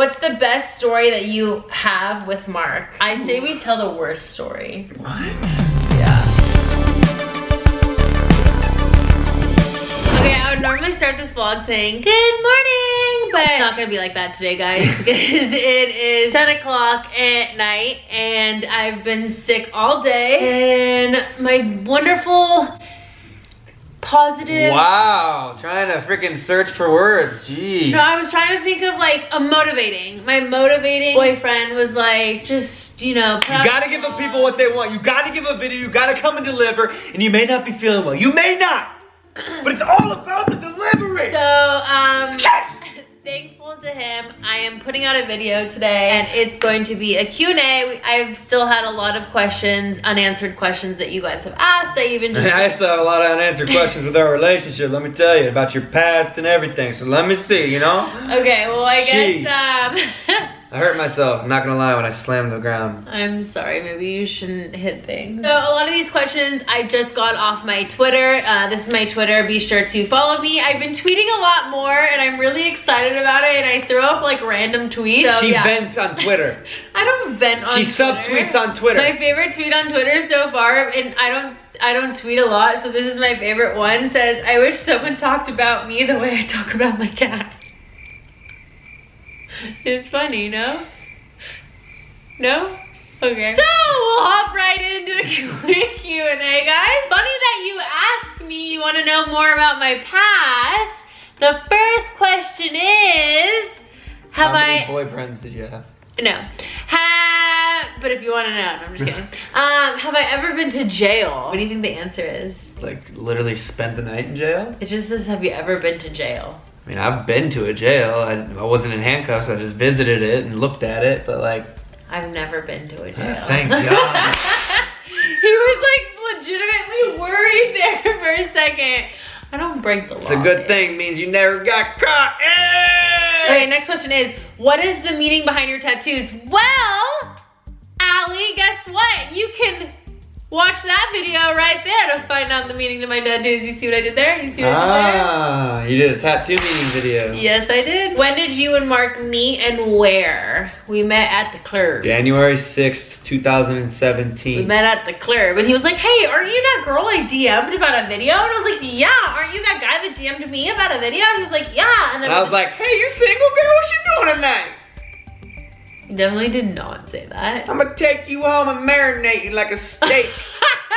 What's the best story that you have with Mark? I say we tell the worst story. What? Yeah. Okay, I would normally start this vlog saying good morning, but it's not gonna be like that today, guys, because it is 10 o'clock at night and I've been sick all day and my wonderful positive. Wow, trying to freaking search for words. Jeez. No, I was trying to think of like a motivating. My motivating boyfriend was like, just, you know, you gotta give the people what they want. You gotta give a video. You gotta come and deliver. And you may not be feeling well. You may not. But it's all about the delivery. So, thankful to him, I am putting out a video today and it's going to be a Q&A. I've still had a lot of questions, unanswered questions that you guys have asked. I still have a lot of unanswered questions with our relationship, let me tell you, about your past and everything. So let me see, you know? Okay, well I guess, I hurt myself, I'm not gonna lie, when I slammed the ground. I'm sorry, maybe you shouldn't hit things. So a lot of these questions I just got off my Twitter. This is my Twitter, be sure to follow me. I've been tweeting a lot more and I'm really excited about it and I throw up like random tweets. So, she vents on Twitter. I don't vent on Twitter. She subtweets on Twitter. My favorite tweet on Twitter so far, and I don't tweet a lot, so this is my favorite one, says, I wish someone talked about me the way I talk about my cat. It's funny, no? No? Okay. So we'll hop right into the quick Q&A, guys. Funny that you asked me, you want to know more about my past. The first question is, How many boyfriends did you have? No. But if you want to know, no, I'm just kidding. Have I ever been to jail? What do you think the answer is? Like literally spent the night in jail? It just says, have you ever been to jail? I mean, I've been to a jail. I wasn't in handcuffs. I just visited it and looked at it, but like... I've never been to a jail. Thank God. He was like legitimately worried there for a second. I don't break the law. It's a good thing. Means you never got caught. Hey! Okay, next question is, what is the meaning behind your tattoos? Well, Allie, guess what? You can watch that video right there to find out the meaning to my tattoos. You see what I did there? You see what I did there? Ah, you did a tattoo meaning video. Yes, I did. When did you and Mark meet and where? We met at the club. January 6th, 2017. We met at the club and he was like, hey, aren't you that girl I DM'd about a video? And I was like, yeah, aren't you that guy that DM'd me about a video? And he was like, yeah. And then I was like, hey, you single girl? What you doing tonight? He definitely did not say that. I'm gonna take you home and marinate you like a steak.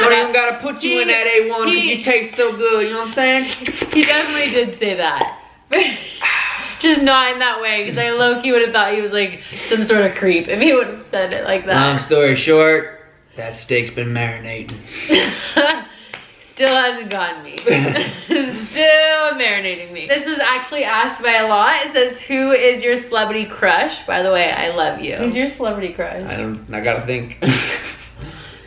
Don't even gotta put you in that A1 because you taste so good, you know what I'm saying? He definitely did say that. Just not in that way, because I low-key would have thought he was like some sort of creep if he would have said it like that. Long story short, that steak's been marinating. Still hasn't gotten me. Still marinating me. This was actually asked by a lot. It says, who is your celebrity crush? By the way, I love you. Who's your celebrity crush? I gotta think.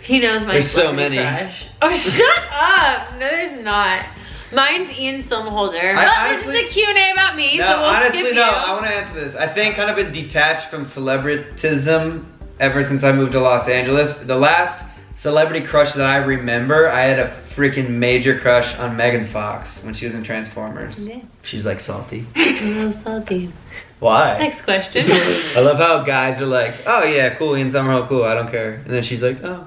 He knows my There's so celebrity many. crush. Oh, shut up. No, there's not. Mine's Ian Somerhalder. This is a Q&A about me, No, so we'll honestly, skip no. you. I want to answer this. I think kind of been detached from celebritism ever since I moved to Los Angeles. The last celebrity crush that I remember, I had a freaking major crush on Megan Fox when she was in Transformers. Yeah. She's like salty. A little salty. Why? Next question. I love how guys are like, oh yeah, cool, Ian Somerhalder, cool, I don't care. And then she's like, oh.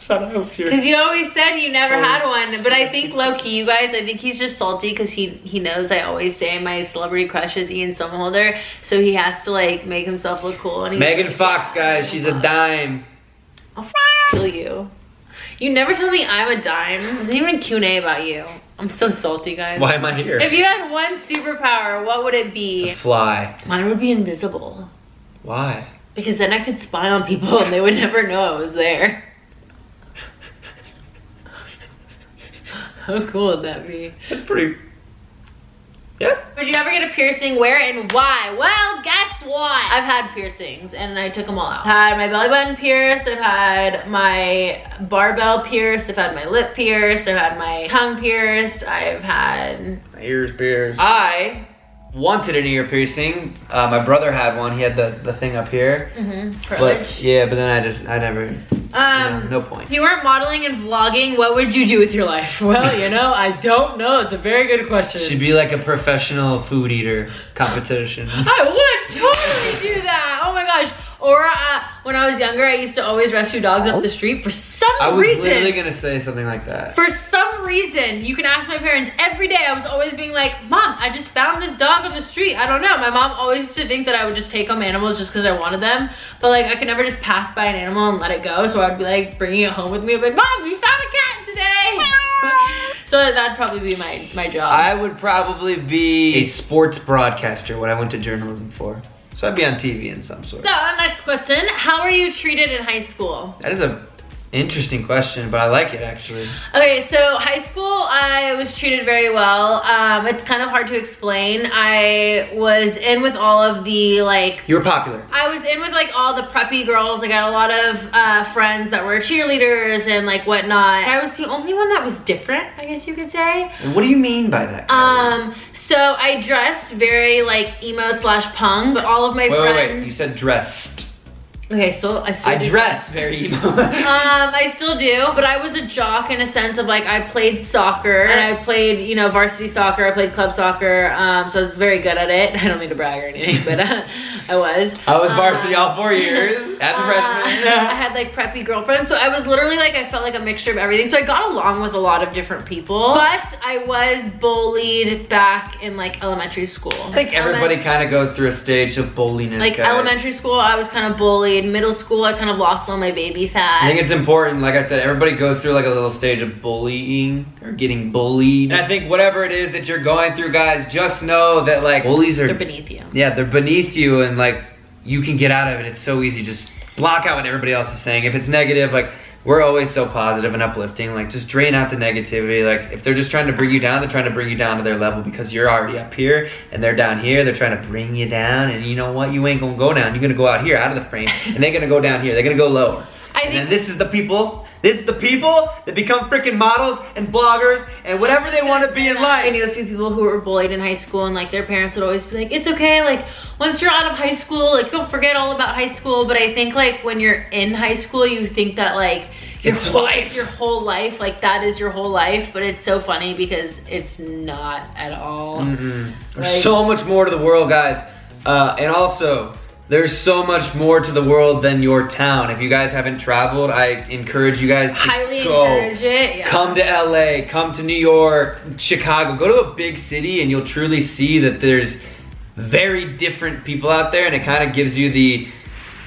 Because you always said you never had one, but I think low-key, you guys, I think he's just salty because he knows I always say my celebrity crush is Ian Somerhalder, so he has to like make himself look cool. And Megan like, Fox, guys, she's a dime. I'll kill you. You never tell me I'm a dime. There's even a Q&A about you. I'm so salty, guys. Why am I here? If you had one superpower, what would it be? To fly. Mine would be invisible. Why? Because then I could spy on people and they would never know I was there. How cool would that be? That's pretty... Yeah. Would you ever get a piercing? Where and why? Well, guess what? I've had piercings and I took them all out. I've had my belly button pierced. I've had my barbell pierced. I've had my lip pierced. I've had my tongue pierced. I've had... My ears pierced. I wanted an ear piercing. My brother had one. He had the thing up here. Privilege. But yeah, but then I never no point. If you weren't modeling and vlogging, what would you do with your life? Well, you know, I don't know. It's a very good question. She'd be like a professional food eater competition. I would totally do that. Oh my gosh. Or when I was younger, I used to always rescue dogs off the street for some reason. I was literally gonna say something like that. For some reason, you can ask my parents every day. I was always being like, Mom, I just found this dog on the street. I don't know. My mom always used to think that I would just take home animals just because I wanted them. But like, I could never just pass by an animal and let it go. So I'd be like bringing it home with me. I'd be like, Mom, we found a cat today. So that'd probably be my job. I would probably be a sports broadcaster, what I went to journalism for. So I'd be on TV in some sort. So, next question. How were you treated in high school? That is a interesting question, but I like it actually. Okay, so high school, I was treated very well. It's kind of hard to explain. I was in with all of the like... You were popular. I was in with like all the preppy girls. I got a lot of friends that were cheerleaders and like whatnot. I was the only one that was different, I guess you could say. And what do you mean by that, Kylie? So I dressed very like emo / punk, but all of my friends... Wait, you said dressed. Okay, so I dress very emo. I still do, but I was a jock in a sense of like I played soccer and I played, you know, varsity soccer, I played club soccer, so I was very good at it. I don't mean to brag or anything, but I was. I was varsity all 4 years as a freshman. I had like preppy girlfriends, so I was literally like, I felt like a mixture of everything. So I got along with a lot of different people, but I was bullied back in like elementary school. I think everybody kind of goes through a stage of bulliness, like guys. Elementary school, I was kind of bullied. Middle school, I kind of lost all my baby fat. I think it's important, like I said, everybody goes through like a little stage of bullying or getting bullied. And I think whatever it is that you're going through, guys, just know that like bullies are... They're beneath you. Yeah, they're beneath you and like you can get out of it. It's so easy. Just block out what everybody else is saying. If it's negative, like we're always so positive and uplifting. Like just drain out the negativity. Like if they're just trying to bring you down, they're trying to bring you down to their level because you're already up here and they're down here. They're trying to bring you down, and you know what? You ain't gonna go down. You're gonna go out here, out of the frame, and they're gonna go down here. They're gonna go lower. And then this is the people that become freaking models and bloggers and whatever they want to be in life. I knew a few people who were bullied in high school, and like their parents would always be like, it's okay, like once you're out of high school, like don't forget all about high school. But I think like when you're in high school, you think that like it's life. Your whole life, like that is your whole life. But it's so funny because it's not at all. There's so much more to the world, guys. And also, there's so much more to the world than your town. If you guys haven't traveled, I encourage you guys to highly encourage it. Yeah. Come to LA, come to New York, Chicago. Go to a big city and you'll truly see that there's very different people out there, and it kind of gives you the,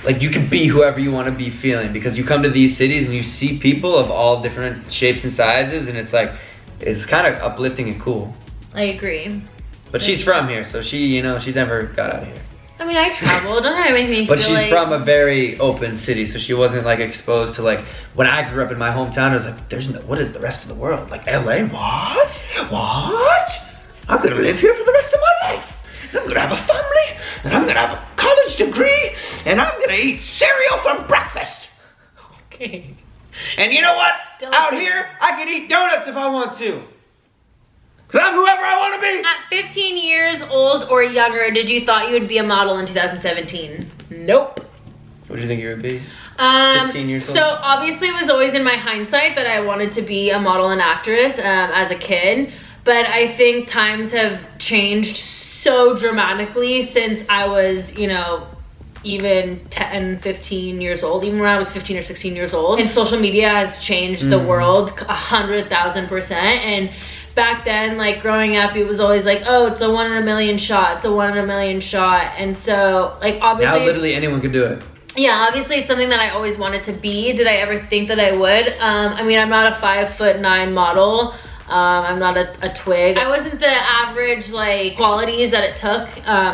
like you can be whoever you want to be feeling, because you come to these cities and you see people of all different shapes and sizes, and it's like, it's kind of uplifting and cool. I agree. But she's from here, so she, you know, she never got out of here. I mean, I traveled. Don't have anything. But she's from a very open city, so she wasn't like exposed to like, when I grew up in my hometown, it was like, there's no, what is the rest of the world? Like LA, what? What? I'm gonna live here for the rest of my life. I'm gonna have a family, and I'm gonna have a college degree, and I'm gonna eat cereal for breakfast. Okay. And you know what? Out here, I can eat donuts if I want to. Because I'm whoever I want to be. At 15 years old or younger, did you thought you would be a model in 2017? Nope. What did you think you would be? 15 years old? So obviously it was always in my hindsight that I wanted to be a model and actress as a kid. But I think times have changed so dramatically since I was, you know, even 10, 15 years old, even when I was 15 or 16 years old. And social media has changed the world 100,000%. And back then, like growing up, it was always like, oh, it's a 1 in a million shot, it's a 1 in a million shot. And so like obviously now literally anyone could do it. Yeah, obviously it's something that I always wanted to be. Did I ever think that I would? I mean, I'm not a 5'9" model. I'm not a twig. I wasn't the average like qualities that it took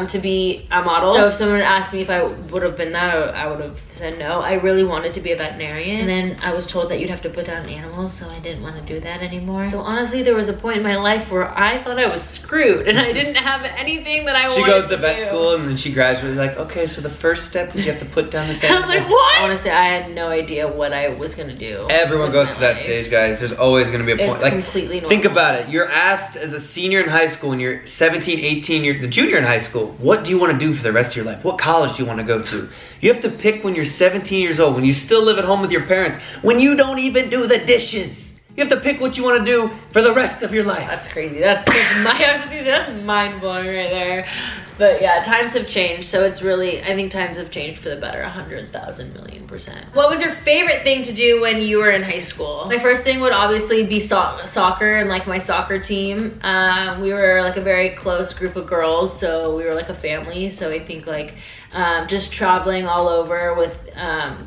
to be a model. So if someone asked me if I would have been that, I would have said no. I really wanted to be a veterinarian, and then I was told that you'd have to put down animals, so I didn't want to do that anymore. So honestly, there was a point in my life where I thought I was screwed and I didn't have anything that I wanted to do. She goes to vet school and then she graduates like, okay, so the first step is you have to put down the I was like, what? Honestly, I had no idea what I was gonna do. Everyone goes to that stage, guys. There's always gonna be a point. It's like completely normal. Think about it. You're asked as a senior in high school, and you're 17, 18, you're the junior in high school, what do you want to do for the rest of your life? What college do you want to go to? You have to pick when you're 17 years old, when you still live at home with your parents, when you don't even do the dishes. You have to pick what you want to do for the rest of your life. That's crazy. That's mind blowing right there. But yeah, times have changed. So it's really, I think times have changed for the better 100,000,000,000%. What was your favorite thing to do when you were in high school? My first thing would obviously be soccer and like my soccer team. We were like a very close group of girls. So we were like a family. So I think like just traveling all over with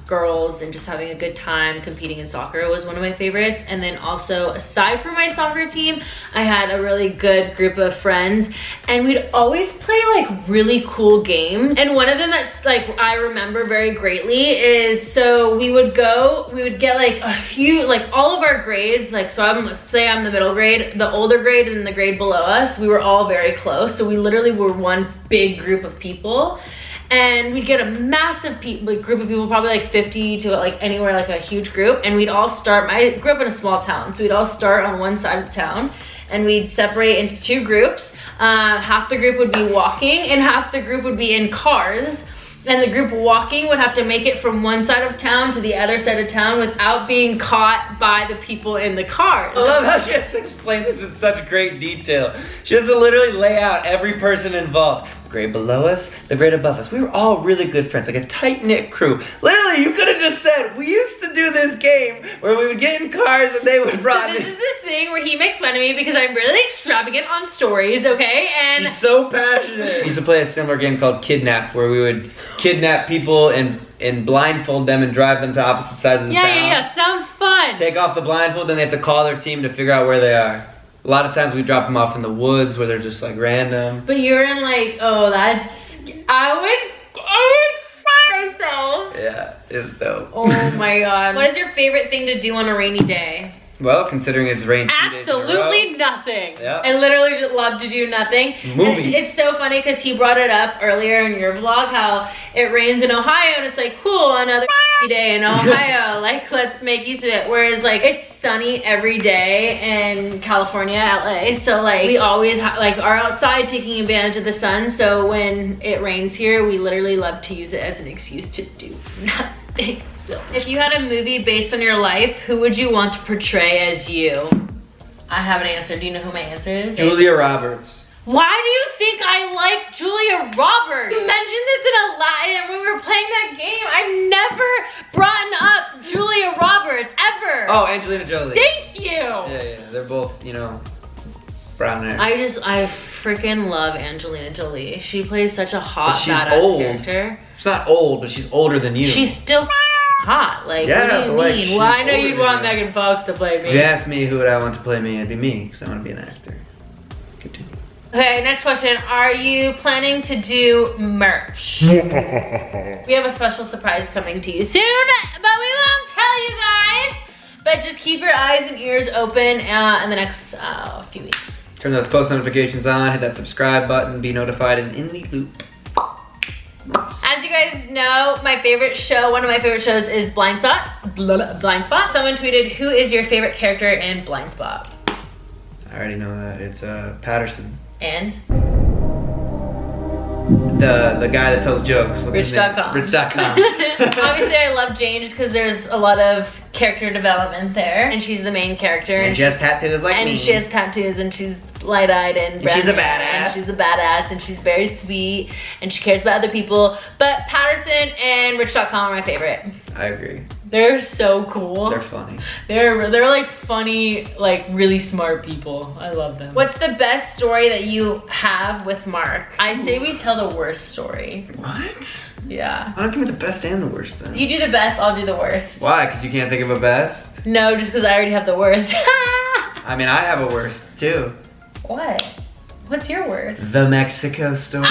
girls and just having a good time competing in soccer was one of my favorites. And then also, aside from my soccer team, I had a really good group of friends, and we'd always play like really cool games. And one of them that's like I remember very greatly is, so we would get like a huge, like all of our grades, like, so let's say I'm the middle grade, the older grade and the grade below us, we were all very close. So we literally were one big group of people. And we'd get a massive group of people, probably like 50 to like anywhere, like a huge group. And we'd all start, I grew up in a small town, so we'd all start on one side of the town and we'd separate into two groups. Half the group would be walking and half the group would be in cars. And the group walking would have to make it from one side of town to the other side of town without being caught by the people in the cars. I love how she has to explain this in such great detail. She has to literally lay out every person involved. The grade below us, the grade above us. We were all really good friends, like a tight-knit crew. Literally, you could have just said, we used to do this game where we would get in cars and they would run. So this is this thing where he makes fun of me because I'm really extravagant on stories, okay? And she's so passionate. We used to play a similar game called Kidnap, where we would kidnap people and blindfold them and drive them to opposite sides of the town. Yeah, sounds fun. Take off the blindfold, then they have to call their team to figure out where they are. A lot of times we drop them off in the woods where they're just like random. But you're in like, oh, I would myself. Yeah, it was dope. Oh my god. What is your favorite thing to do on a rainy day? Well, considering it's rained 2 days in a row. Absolutely nothing. Yep. I literally just love to do nothing. Movies. And it's so funny because he brought it up earlier in your vlog how it rains in Ohio and it's like, cool, another day in Ohio. Like, let's make use of it. Whereas like it's sunny every day in California, LA. So like we always are outside taking advantage of the sun. So when it rains here, we literally love to use it as an excuse to do nothing. So, if you had a movie based on your life, who would you want to portray as you? I have an answer. Do you know who my answer is? Julia Roberts. Why do you think I like Julia Roberts? You mentioned this in a line when we were playing that game. I've never brought up Julia Roberts, ever. Oh, Angelina Jolie. Thank you. Yeah, they're both, you know, brown hair. I freaking love Angelina Jolie. She plays such a hot, badass old. character. She's not old, but she's older than you. She's still hot. Like, yeah, what do you mean? Well, I know older you'd than want you. Megan Fox to play me. If you asked me who would I want to play me, it'd be me, because I want to be an actor. Continue. Okay, next question. Are you planning to do merch? We have a special surprise coming to you soon, but we won't tell you guys. But just keep your eyes and ears open in the next few weeks. Turn those post notifications on, hit that subscribe button, be notified and in the loop. As you guys know, my favorite show, one of my favorite shows is Blind Spot. Someone tweeted, who is your favorite character in Blind Spot? I already know that. It's Patterson. And? The guy that tells jokes. What's his name? Rich.com. Rich.com. Obviously, I love Jane just because there's a lot of character development there. And she's the main character. And she has tattoos like me. And she has tattoos and she's light-eyed and brown she's a hair, badass. And she's a badass and she's very sweet and she cares about other people. But Patterson and Rich.com are my favorite. I agree. They're so cool. They're funny. They're like funny, like really smart people. I love them. What's the best story that you have with Mark? I say we tell the worst story. What? Yeah. Why don't give me the best and the worst then? You do the best, I'll do the worst. Why? Because you can't think of a best? No, just because I already have the worst. I mean, I have a worst too. What? What's your worst? The Mexico story. Oh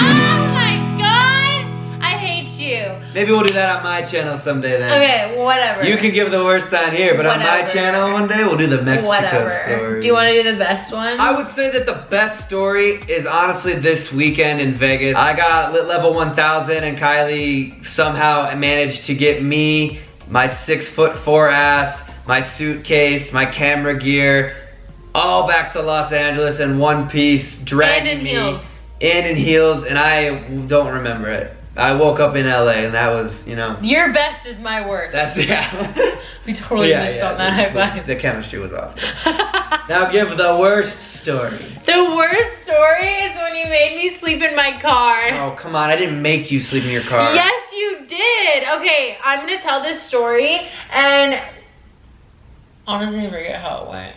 my god! I hate you. Maybe we'll do that on my channel someday then. Okay, whatever. You can give the worst on here, but on my Whatever. channel one day we'll do the Mexico Whatever. story. Do you want to do the best one? I would say that the best story is honestly this weekend in Vegas. I got lit level 1000 and Kylie somehow managed to get me, my 6'4" ass, my suitcase, my camera gear, all back to Los Angeles in one piece, dragging me in heels, and I don't remember it. I woke up in LA, and that was, Your best is my worst. That's, yeah. We totally missed on that high five. The chemistry was off. Now give the worst story. The worst story is when you made me sleep in my car. Oh, come on. I didn't make you sleep in your car. Yes, you did. Okay, I'm going to tell this story, and honestly, I forget how it went.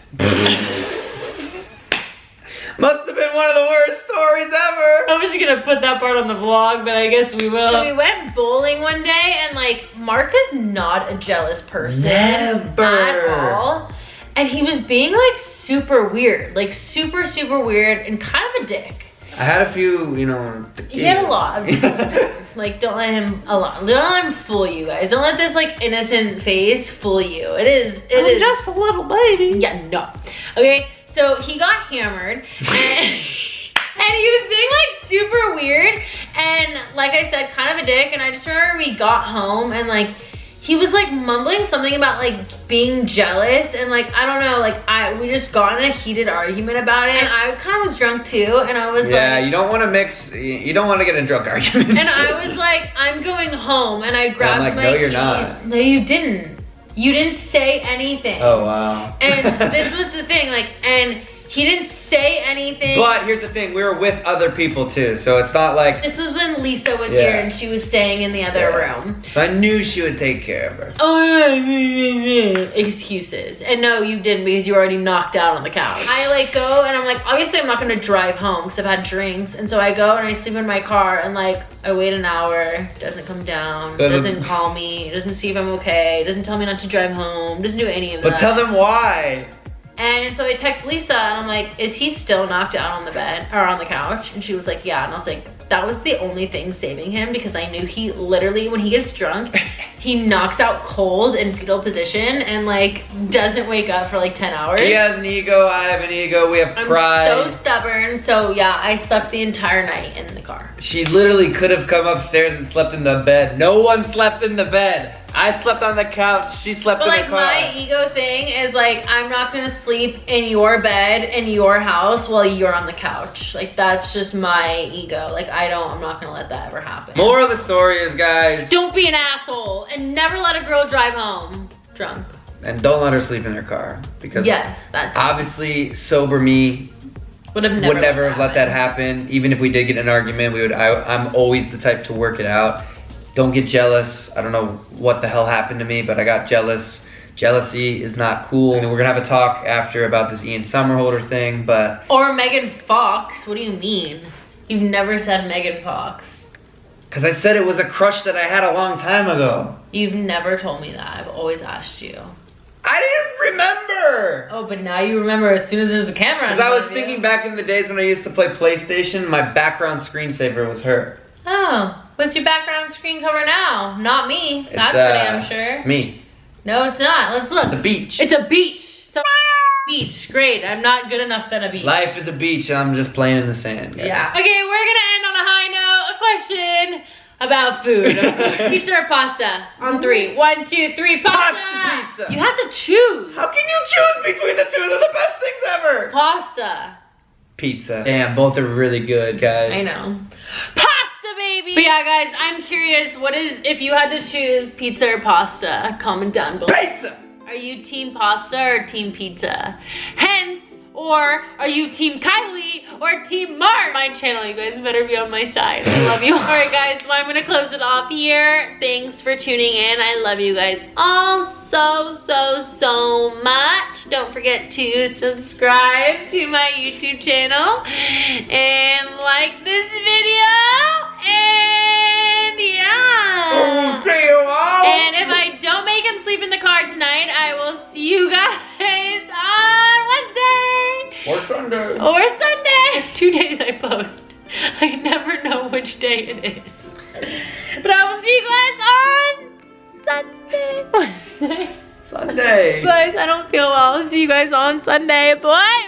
Must have been one of the worst stories ever. I was gonna put that part on the vlog, but I guess we will. So we went bowling one day, and like, Mark is not a jealous person. Never. At all. And he was being like super weird. Like super, super weird and kind of a dick. I had a few, He had a lot of like, don't let him fool you guys. Don't let this like innocent face fool you. It is just a little baby. Yeah, no. Okay. So he got hammered, and he was being like super weird, and like I said, kind of a dick. And I just remember we got home, and like he was like mumbling something about like being jealous, and like I don't know, like we just got in a heated argument about it, and I kind of was drunk too, and I was like, you don't want to mix, you don't want to get in drunk arguments. And I was like, I'm going home, and I grabbed my key. No, you're not. No, you didn't. You didn't say anything. Oh, wow. And this was the thing, like, and he didn't say anything. But here's the thing, we were with other people too, so it's not like... This was when Lisa was here and she was staying in the other room. So I knew she would take care of her. Oh, excuses. And no, you didn't, because you were already knocked out on the couch. I like go, and I'm like, obviously I'm not gonna drive home because I've had drinks. And so I go and I sleep in my car, and like, I wait an hour, doesn't come down, doesn't call me, doesn't see if I'm okay, doesn't tell me not to drive home, doesn't do any of that. But tell them why. And so I text Lisa, and I'm like, is he still knocked out on the bed, or on the couch? And she was like, yeah. And I was like, that was the only thing saving him, because I knew he literally, when he gets drunk, he knocks out cold in fetal position and like doesn't wake up for like 10 hours. He has an ego, I have an ego, we have pride. I'm so stubborn, so yeah, I slept the entire night in the car. She literally could have come upstairs and slept in the bed. No one slept in the bed. I slept on the couch, she slept in the car. But like, my ego thing is like, I'm not gonna sleep in your bed, in your house, while you're on the couch. Like, that's just my ego. Like, I'm not gonna let that ever happen. Moral of the story is, guys, don't be an asshole, and never let a girl drive home drunk. And don't let her sleep in her car, because that's obviously sober me would never have let that happen. Even if we did get in an argument, I'm always the type to work it out. Don't get jealous. I don't know what the hell happened to me, but I got jealous. Jealousy is not cool. I mean, we're gonna have a talk after about this Ian Somerhalder thing, but... Or Megan Fox, what do you mean? You've never said Megan Fox. Because I said it was a crush that I had a long time ago. You've never told me that. I've always asked you. I didn't remember! Oh, but now you remember as soon as there's a camera on. Because I was thinking back in the days when I used to play PlayStation, my background screensaver was her. Oh, what's your background screen cover now? Not me. That's for damn sure. It's me. No, it's not. Let's look. The beach. It's a beach. It's a beach. Great. I'm not good enough at a beach. Life is a beach, and I'm just playing in the sand, guys. Yeah. Okay, we're gonna end on a high note. A question about food. Pizza or pasta? On 3. 1, 2, 3. Pasta. Pasta pizza. You have to choose. How can you choose between the two? They're the best things ever. Pasta. Pizza. Damn, both are really good, guys. I know. Pasta, baby. But yeah, guys, I'm curious. If you had to choose pizza or pasta? Comment down below. Pizza. Are you team pasta or team pizza? Hence, or are you team Kylie or team Mark? My channel, you guys better be on my side. I love you. All right, guys, well, I'm gonna close it off here. Thanks for tuning in. I love you guys all so much. Don't forget to subscribe to my YouTube channel and like this video. And yeah. And if I don't make him sleep in the car tonight, I will see you guys on Wednesday. Or Sunday. Or Sunday. 2 days I post. I never know which day it is. But I will see you guys on Sunday. Sunday. Guys, I don't feel well. I'll see you guys on Sunday. Bye.